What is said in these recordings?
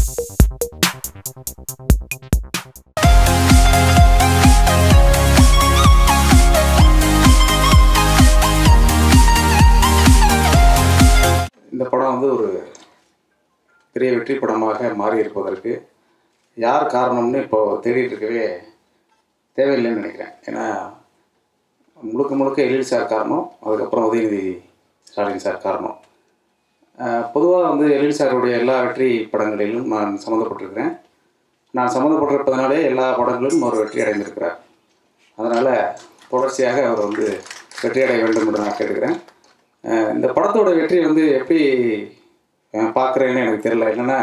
இந்த படம் வந்து ஒரு பெரிய வெற்றி படமாக மாறி இருப்பதற்கு யார் காரணம்னு இப்போது தேடிட்டு இருக்கவே தேவையில்லைன்னு நினைக்கிறேன். ஏன்னா முழுக்க முழுக்க எழில் சார் காரணம், அதுக்கப்புறம் உதயநிதி ஸ்டாலின் சார் காரணம். பொதுவாக வந்து எழில் சாருடைய எல்லா வெற்றி படங்களிலும் நான் சம்மந்தப்பட்டிருக்கிறேன். நான் சம்மந்தப்பட்டிருப்பதனாலே எல்லா படங்களிலும் அவர் வெற்றி அடைந்திருக்கிறார். அதனால் தொடர்ச்சியாக அவர் வந்து வெற்றி அடைய வேண்டும் என்று நான் கேட்டுக்கிறேன். இந்த படத்தோட வெற்றி வந்து எப்படி பார்க்குறேன்னு எனக்கு தெரியல. என்னென்னா,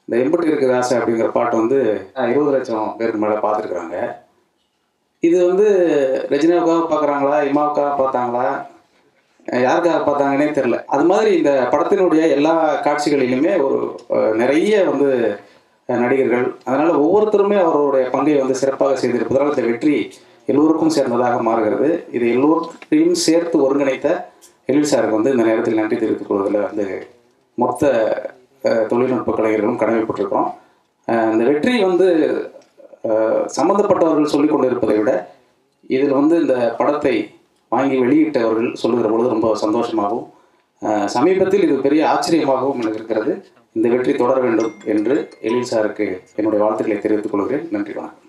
இந்த எம்பட்டு இருக்குது ஆசை அப்படிங்கிற பாட்டு வந்து 20 லட்சம் பேருக்கு மேலே பார்த்துருக்குறாங்க. இது வந்து ரஜினாவுக்காக பார்க்குறாங்களா, இமாவுக்காக பார்த்தாங்களா, யாருக்காக பார்த்தாங்கன்னே தெரில. அது மாதிரி இந்த படத்தினுடைய எல்லா காட்சிகளிலுமே ஒரு நிறைய வந்து நடிகர்கள், அதனால் ஒவ்வொருத்தருமே அவருடைய பங்கை வந்து சிறப்பாக செய்திருப்பதால் இந்த வெற்றி எல்லோருக்கும் சேர்ந்ததாக மாறுகிறது. இது எல்லோரையும் சேர்த்து ஒருங்கிணைத்த எழில் சாருக்கு வந்து இந்த நேரத்தில் நன்றி தெரிவித்துக் கொள்வதில் வந்து மொத்த தொழில்நுட்ப கலைஞர்களும் கடமைப்பட்டிருக்கிறோம். இந்த வெற்றி வந்து சம்மந்தப்பட்டவர்கள் சொல்லிக் கொண்டிருப்பதை விட இதில் வந்து இந்த படத்தை வாங்கி வெளியிட்டவர்கள் சொல்லுகிற பொழுது ரொம்ப சந்தோஷமாகவும் சமீபத்தில் இது பெரிய ஆச்சரியமாகவும் எனக்கு இருக்கிறது. இந்த வெற்றி தொடர வேண்டும் என்று எழில் சாருக்கு என்னுடைய வாழ்த்துக்களை தெரிவித்துக் கொள்கிறேன். நன்றி, வணக்கம்.